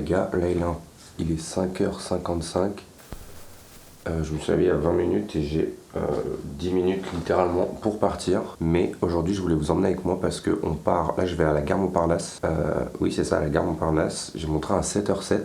gars, là il est 5h55. Je me suis réveillé à 20 minutes et j'ai 10 minutes littéralement pour partir. Mais aujourd'hui je voulais vous emmener avec moi parce qu'on part, là je vais à la gare Montparnasse. Oui c'est ça, la gare Montparnasse. J'ai mon train à 7h07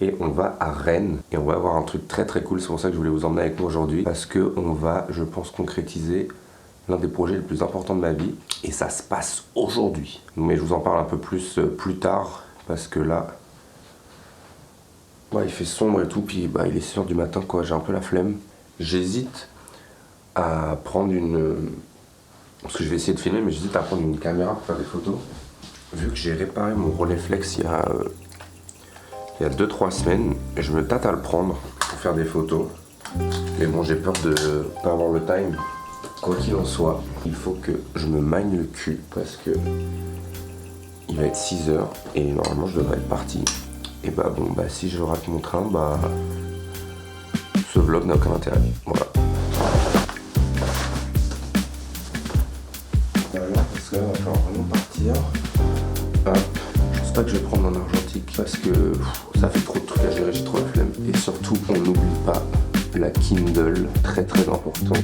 et on va à Rennes. Et on va avoir un truc très très cool, c'est pour ça que je voulais vous emmener avec moi aujourd'hui. Parce qu'on va, je pense, concrétiser l'un des projets les plus importants de ma vie. Et ça se passe aujourd'hui. Mais je vous en parle un peu plus tard parce que là... Ouais, il fait sombre et tout, puis il est 6h du matin quoi, j'ai un peu la flemme. J'hésite à prendre une... Parce que je vais essayer de filmer, mais j'hésite à prendre une caméra pour faire des photos. Vu que j'ai réparé mon Rolleiflex il y a 2-3 semaines, je me tâte à le prendre pour faire des photos. Mais bon, j'ai peur de pas avoir le time. Quoi qu'il en soit, il faut que je me magne le cul parce que il va être 6h et normalement je devrais être parti. Et si je rate mon train, ce vlog n'a aucun intérêt. Voilà. Parce que là, il va falloir vraiment partir. Hop. Je pense pas que je vais prendre un argentique parce que ça fait trop de trucs à gérer, j'ai trop la flemme. Et surtout, on n'oublie pas la Kindle, très très important.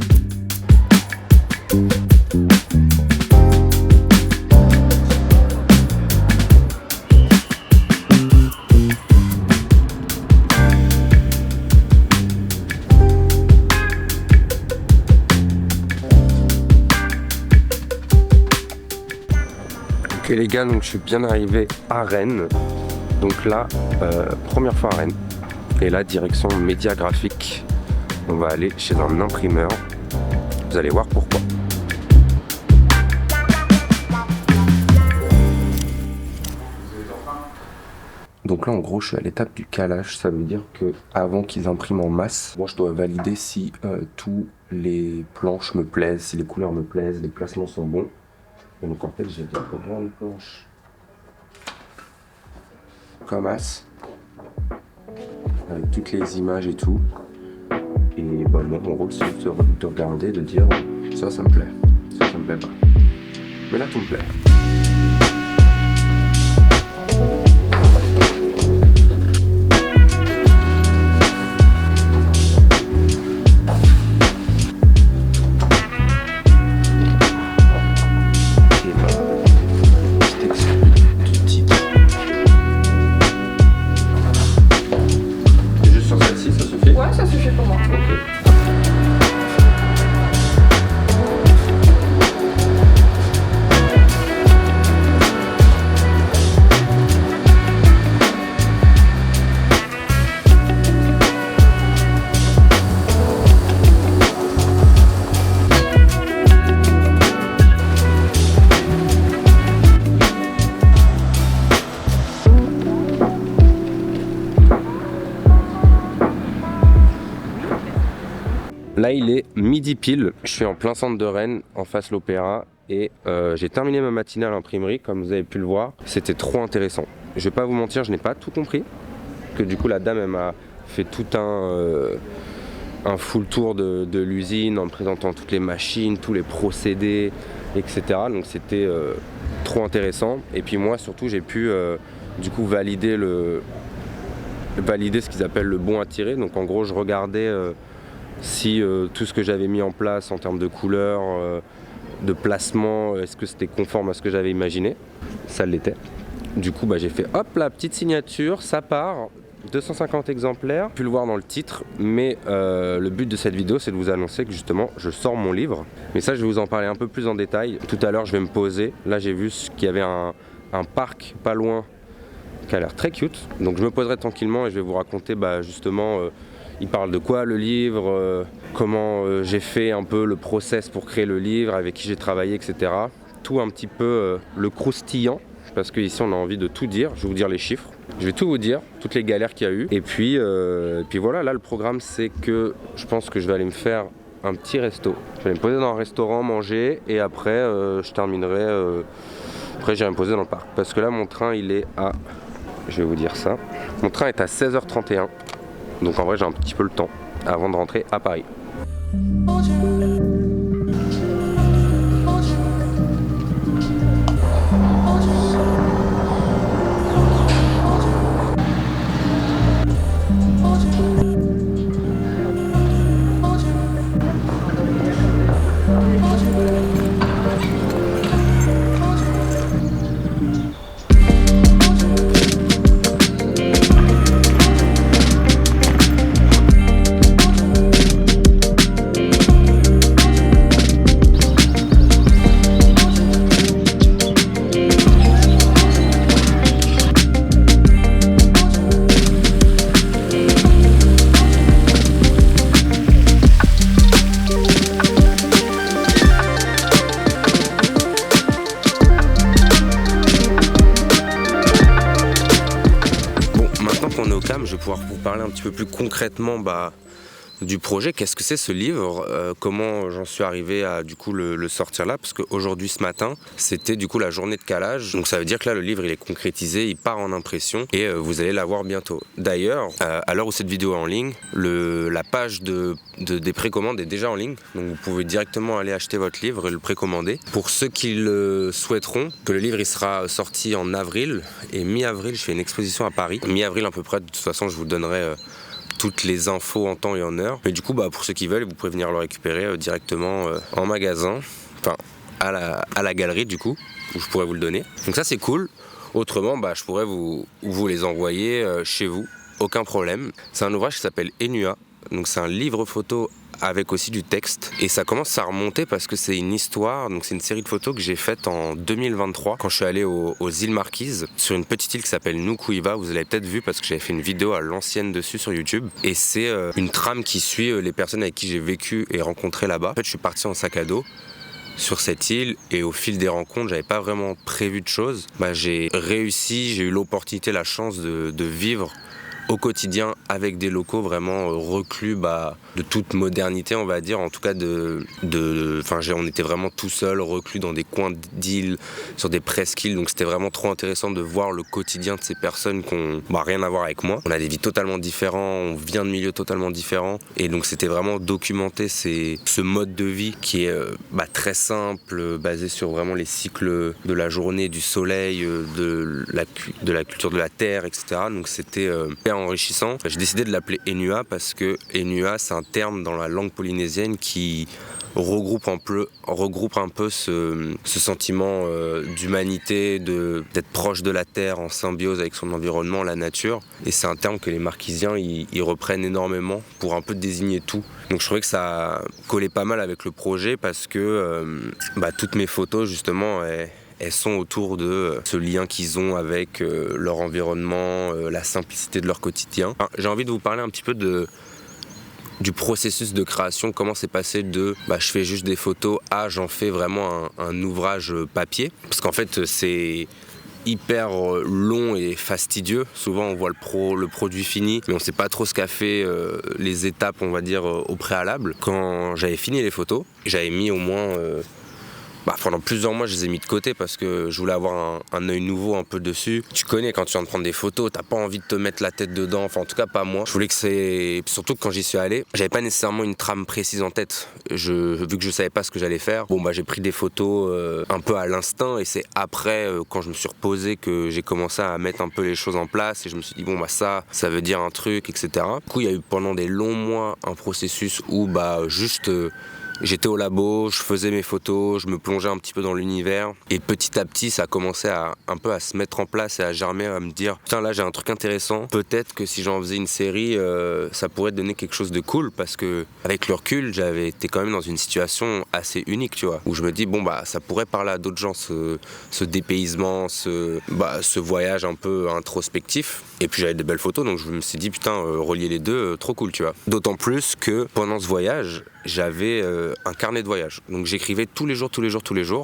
Ok les gars, donc je suis bien arrivé à Rennes. Donc là, première fois à Rennes. Et là, direction média graphique. On va aller chez un imprimeur. Vous allez voir pourquoi. Donc là en gros je suis à l'étape du calage, ça veut dire que avant qu'ils impriment en masse, moi je dois valider si tous les planches me plaisent, si les couleurs me plaisent, les placements sont bons. Et donc en fait j'ai des grandes planches comme as, avec toutes les images et tout. Et moi mon rôle c'est de regarder, de dire ça me plaît, ça me plaît pas. Mais là tout me plaît. Là il est midi pile, je suis en plein centre de Rennes, en face l'Opéra, et j'ai terminé ma matinée à l'imprimerie, comme vous avez pu le voir. C'était trop intéressant. Je vais pas vous mentir, je n'ai pas tout compris, que du coup la dame elle m'a fait tout un full tour de l'usine en me présentant toutes les machines, tous les procédés, etc. Donc c'était trop intéressant. Et puis moi surtout j'ai pu du coup valider ce qu'ils appellent le bon à tirer. Donc en gros je regardais si tout ce que j'avais mis en place en termes de couleurs, de placement, est-ce que c'était conforme à ce que j'avais imaginé. Ça l'était. Du coup j'ai fait hop la petite signature, ça part, 250 exemplaires, pu le voir dans le titre, mais le but de cette vidéo c'est de vous annoncer que justement je sors mon livre. Mais ça je vais vous en parler un peu plus en détail. Tout à l'heure je vais me poser, là j'ai vu qu'il y avait un parc pas loin qui a l'air très cute, donc je me poserai tranquillement et je vais vous raconter justement il parle de quoi le livre, comment j'ai fait un peu le process pour créer le livre, avec qui j'ai travaillé, etc. Tout un petit peu le croustillant, parce qu'ici on a envie de tout dire. Je vais vous dire les chiffres, je vais tout vous dire, toutes les galères qu'il y a eu. Et puis voilà, là le programme c'est que je pense que je vais aller me faire un petit resto. Je vais aller me poser dans un restaurant, manger, et après je terminerai, après j'irai me poser dans le parc. Parce que là mon train il est à, je vais vous dire ça, mon train est à 16h31. Donc en vrai j'ai un petit peu le temps avant de rentrer à Paris. qu'on est au CAM, je vais pouvoir vous parler un petit peu plus concrètement du projet. Qu'est-ce que c'est ce livre, comment j'en suis arrivé à du coup le sortir là, parce qu'aujourd'hui ce matin c'était du coup la journée de calage, donc ça veut dire que là le livre il est concrétisé, il part en impression et vous allez l'avoir bientôt. D'ailleurs à l'heure où cette vidéo est en ligne, la page des précommandes est déjà en ligne, donc vous pouvez directement aller acheter votre livre et le précommander. Pour ceux qui le souhaiteront, que le livre il sera sorti en avril, et mi-avril je fais une exposition à Paris, mi-avril à peu près, de toute façon je vous donnerai toutes les infos en temps et en heure. Mais du coup, pour ceux qui veulent, vous pouvez venir le récupérer directement en magasin, enfin à la galerie du coup, où je pourrais vous le donner. Donc ça c'est cool. Autrement, je pourrais vous les envoyer chez vous, aucun problème. C'est un ouvrage qui s'appelle Enua, donc c'est un livre photo avec aussi du texte, et ça commence à remonter parce que c'est une histoire, donc c'est une série de photos que j'ai faite en 2023 quand je suis allé aux îles Marquises, sur une petite île qui s'appelle Nukuiva. Vous l'avez peut-être vu parce que j'avais fait une vidéo à l'ancienne dessus sur YouTube, et c'est une trame qui suit les personnes avec qui j'ai vécu et rencontré là-bas. En fait je suis parti en sac à dos sur cette île, et au fil des rencontres, j'avais pas vraiment prévu de choses. J'ai réussi, j'ai eu l'opportunité, la chance de vivre au quotidien avec des locaux vraiment reclus de toute modernité, on va dire, en tout cas on était vraiment tout seul, reclus dans des coins d'îles, sur des presqu'îles, donc c'était vraiment trop intéressant de voir le quotidien de ces personnes qui ont rien à voir avec moi. On a des vies totalement différentes, on vient de milieux totalement différents, et donc c'était vraiment documenter ce mode de vie qui est très simple, basé sur vraiment les cycles de la journée, du soleil, de la culture de la terre, etc. Donc c'était enrichissant. J'ai décidé de l'appeler Enua parce que Enua c'est un terme dans la langue polynésienne qui regroupe un peu ce sentiment d'humanité, d'être proche de la terre, en symbiose avec son environnement, la nature. Et c'est un terme que les Marquisiens ils reprennent énormément pour un peu désigner tout. Donc je trouvais que ça collait pas mal avec le projet parce que toutes mes photos justement elles sont autour de ce lien qu'ils ont avec leur environnement, la simplicité de leur quotidien. J'ai envie de vous parler un petit peu du processus de création, comment c'est passé de je fais juste des photos à j'en fais vraiment un ouvrage papier. Parce qu'en fait c'est hyper long et fastidieux. Souvent on voit le produit fini, mais on sait pas trop ce qu'a fait les étapes, on va dire, au préalable. Quand j'avais fini les photos, j'avais mis au moins pendant plusieurs mois je les ai mis de côté parce que je voulais avoir un œil nouveau un peu dessus. Tu connais, quand tu viens de prendre des photos, t'as pas envie de te mettre la tête dedans, enfin en tout cas pas moi. Je voulais surtout que quand j'y suis allé, j'avais pas nécessairement une trame précise en tête. Vu que je savais pas ce que j'allais faire, j'ai pris des photos un peu à l'instinct, et c'est après quand je me suis reposé que j'ai commencé à mettre un peu les choses en place, et je me suis dit ça veut dire un truc, etc. Du coup il y a eu pendant des longs mois un processus où j'étais au labo, je faisais mes photos, je me plongeais un petit peu dans l'univers, et petit à petit ça a commencé un peu à se mettre en place et à germer, à me dire putain là j'ai un truc intéressant, peut-être que si j'en faisais une série ça pourrait donner quelque chose de cool, parce que avec le recul j'avais été quand même dans une situation assez unique, tu vois, où je me dis ça pourrait parler à d'autres gens, ce dépaysement, ce voyage un peu introspectif. Et puis j'avais des belles photos, donc je me suis dit putain relier les deux, trop cool, tu vois. D'autant plus que pendant ce voyage j'avais un carnet de voyage, donc j'écrivais tous les jours.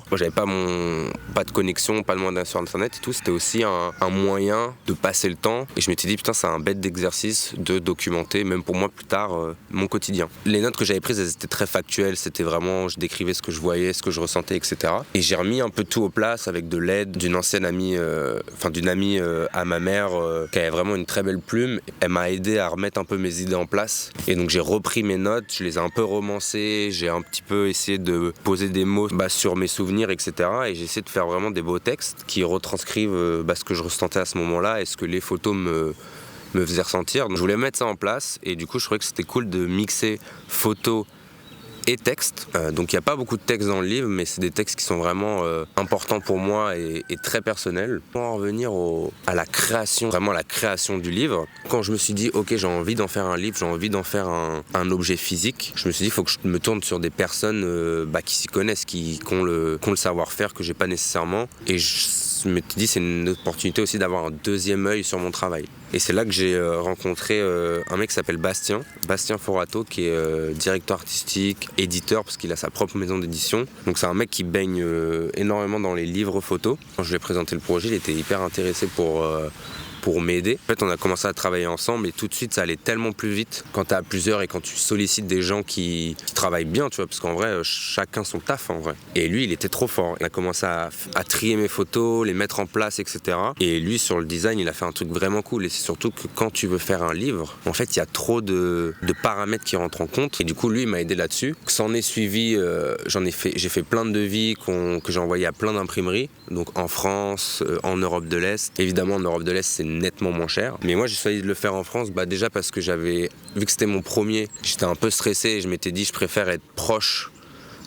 Moi j'avais pas de connexion, pas de moyen sur internet et tout, c'était aussi un moyen de passer le temps, et je m'étais dit putain c'est un bête d'exercice de documenter, même pour moi plus tard, mon quotidien. Les notes que j'avais prises elles étaient très factuelles, c'était vraiment, je décrivais ce que je voyais, ce que je ressentais, etc. Et j'ai remis un peu tout au place avec de l'aide d'une ancienne amie, d'une amie à ma mère qui avait vraiment une très belle plume. Elle m'a aidé à remettre un peu mes idées en place, et donc j'ai repris mes notes, je les ai un peu romancées, j'ai un petit peu essayé de poser des mots sur mes souvenirs, etc. Et j'ai essayé de faire vraiment des beaux textes qui retranscrivent ce que je ressentais à ce moment-là et ce que les photos me faisaient ressentir. Donc je voulais mettre ça en place, et du coup je trouvais que c'était cool de mixer photos et texte. Donc il n'y a pas beaucoup de textes dans le livre, mais c'est des textes qui sont vraiment importants pour moi et très personnels. Pour en revenir à la création, vraiment la création du livre, quand je me suis dit ok j'ai envie d'en faire un livre, j'ai envie d'en faire un objet physique, je me suis dit il faut que je me tourne sur des personnes qui s'y connaissent, qui ont le savoir-faire que j'ai pas nécessairement, et je me suis dit c'est une opportunité aussi d'avoir un deuxième œil sur mon travail. Et c'est là que j'ai rencontré un mec qui s'appelle Bastien Forato, qui est directeur artistique, éditeur, parce qu'il a sa propre maison d'édition. Donc c'est un mec qui baigne énormément dans les livres photos. Quand je lui ai présenté le projet, il était hyper intéressé pour pour m'aider. En fait, on a commencé à travailler ensemble et tout de suite, ça allait tellement plus vite quand t'es à plusieurs et quand tu sollicites des gens qui travaillent bien, tu vois, parce qu'en vrai, chacun son taf, en vrai. Et lui, il était trop fort. Il a commencé à trier mes photos, les mettre en place, etc. Et lui, sur le design, il a fait un truc vraiment cool. Et c'est surtout que quand tu veux faire un livre, en fait, il y a trop de paramètres qui rentrent en compte. Et du coup, lui, il m'a aidé là-dessus. S'en est suivi, j'ai fait plein de devis que j'ai envoyés à plein d'imprimeries. Donc en France, en Europe de l'Est. Évidemment, en Europe de l'Est, c'est nettement moins cher. Mais moi, j'ai choisi de le faire en France, déjà parce que vu que c'était mon premier, j'étais un peu stressé et je m'étais dit, je préfère être proche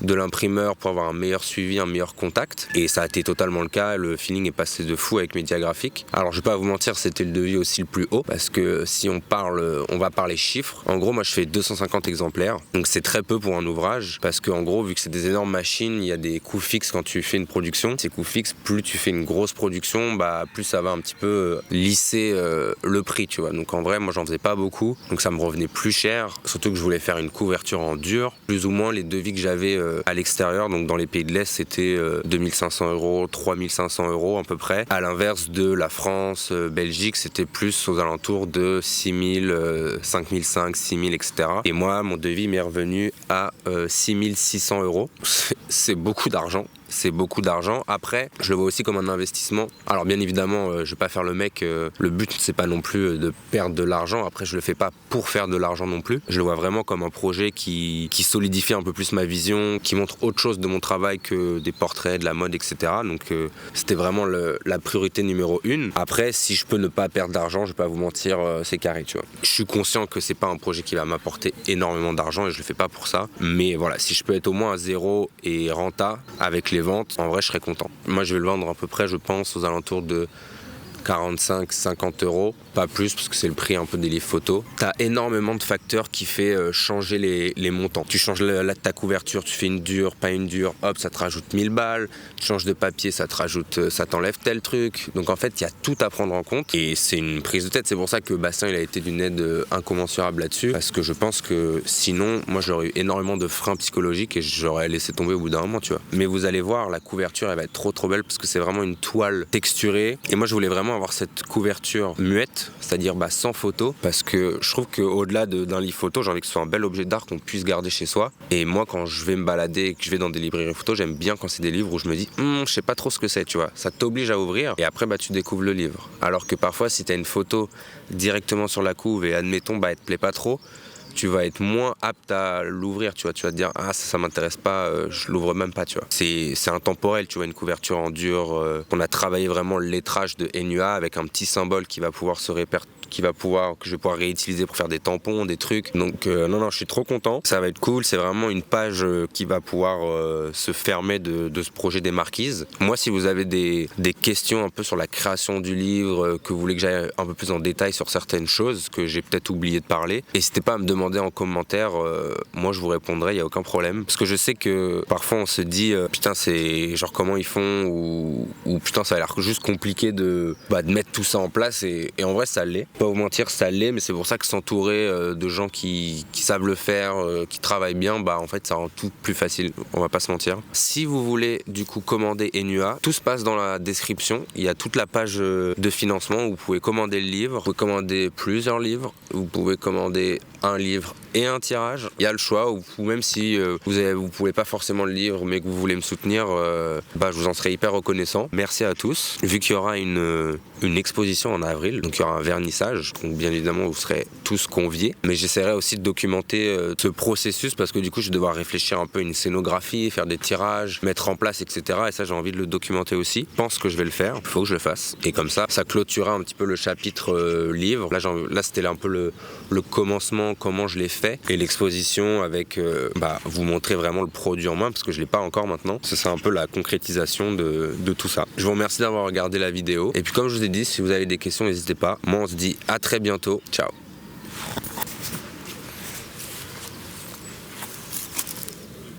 de l'imprimeur pour avoir un meilleur suivi, un meilleur contact. Et ça a été totalement le cas, le feeling est passé de fou avec Média Graphique. Alors je vais pas vous mentir, c'était le devis aussi le plus haut, parce que si on va parler chiffres. En gros, moi je fais 250 exemplaires, donc c'est très peu pour un ouvrage, parce qu'en gros, vu que c'est des énormes machines, il y a des coûts fixes quand tu fais une production. Ces coûts fixes, plus tu fais une grosse production, plus ça va un petit peu lisser le prix, tu vois. Donc en vrai, moi j'en faisais pas beaucoup, donc ça me revenait plus cher, surtout que je voulais faire une couverture en dur. Plus ou moins les devis que j'avais à l'extérieur, donc dans les pays de l'Est, c'était 2500 €, 3500 € à peu près. À l'inverse de la France, Belgique, c'était plus aux alentours de 6000, 5500, 6000, etc. Et moi, mon devis m'est revenu à 6600 €. C'est beaucoup d'argent. C'est beaucoup d'argent. Après, je le vois aussi comme un investissement. Alors bien évidemment, je vais pas faire le mec. Le but, c'est pas non plus de perdre de l'argent. Après, je le fais pas pour faire de l'argent non plus. Je le vois vraiment comme un projet qui solidifie un peu plus ma vision, qui montre autre chose de mon travail que des portraits, de la mode, etc. Donc c'était vraiment la priorité numéro 1. Après, si je peux ne pas perdre d'argent, je vais pas vous mentir, c'est carré, tu vois. Je suis conscient que c'est pas un projet qui va m'apporter énormément d'argent et je le fais pas pour ça. Mais voilà, si je peux être au moins à zéro et renta avec les ventes, en vrai je serais content. Moi je vais le vendre à peu près, je pense, aux alentours de 45-50 €, pas plus parce que c'est le prix un peu des livres photos. T'as énormément de facteurs qui fait changer les montants. Tu changes ta couverture, tu fais une dure, pas une dure, hop, ça te rajoute 1000 balles. Tu changes de papier, ça t'enlève tel truc. Donc en fait, il y a tout à prendre en compte et c'est une prise de tête. C'est pour ça que Bastien il a été d'une aide incommensurable là-dessus, parce que je pense que sinon, moi j'aurais eu énormément de freins psychologiques et j'aurais laissé tomber au bout d'un moment, tu vois. Mais vous allez voir, la couverture elle va être trop belle parce que c'est vraiment une toile texturée. Et moi je voulais vraiment avoir cette couverture muette, c'est-à-dire sans photo, parce que je trouve qu'au-delà d'un livre photo, j'ai envie que ce soit un bel objet d'art qu'on puisse garder chez soi. Et moi, quand je vais me balader et que je vais dans des librairies photo, j'aime bien quand c'est des livres où je me dis je sais pas trop ce que c'est, tu vois. Ça t'oblige à ouvrir et après tu découvres le livre. Alors que parfois, si t'as une photo directement sur la couve et admettons elle te plaît pas trop, tu vas être moins apte à l'ouvrir, tu vois. Tu vas te dire, ça m'intéresse pas, je l'ouvre même pas, tu vois. C'est intemporel, tu vois, une couverture en dur. On a travaillé vraiment le lettrage de NUA avec un petit symbole qui va pouvoir se que je vais pouvoir réutiliser pour faire des tampons, des trucs. Donc non, je suis trop content. Ça va être cool. C'est vraiment une page qui va pouvoir se fermer de ce projet des Marquises. Moi, si vous avez des questions un peu sur la création du livre, que vous voulez que j'aille un peu plus en détail sur certaines choses que j'ai peut-être oublié de parler, n'hésitez pas à me demander en commentaire. Moi, je vous répondrai, il n'y a aucun problème. Parce que je sais que parfois, on se dit putain, c'est genre comment ils font ou putain, ça a l'air juste compliqué de mettre tout ça en place et en vrai, ça l'est. Pas vous mentir, ça l'est, mais c'est pour ça que s'entourer de gens qui savent le faire, qui travaillent bien, en fait ça rend tout plus facile, on va pas se mentir. Si vous voulez du coup commander NUA, tout se passe dans la description, il y a toute la page de financement où vous pouvez commander le livre, vous pouvez commander plusieurs livres, vous pouvez commander un livre et un tirage. Il y a le choix, ou même si vous pouvez pas forcément le livre mais que vous voulez me soutenir, je vous en serai hyper reconnaissant. Merci à tous. Vu qu'il y aura une exposition en avril, donc il y aura un vernissage, donc bien évidemment vous serez tous conviés, mais j'essaierai aussi de documenter ce processus parce que du coup je vais devoir réfléchir un peu à une scénographie, faire des tirages, mettre en place, etc. Et ça j'ai envie de le documenter aussi. Je pense que je vais le faire, il faut que je le fasse. Et comme ça clôturera un petit peu le chapitre livre. Là c'était un peu le commencement, comment je l'ai fait, et l'exposition avec vous montrer vraiment le produit en main parce que je l'ai pas encore maintenant. Ce sera un peu la concrétisation de tout ça. Je vous remercie d'avoir regardé la vidéo et puis comme je vous ai dit, si vous avez des questions n'hésitez pas. Moi on se dit à très bientôt, ciao.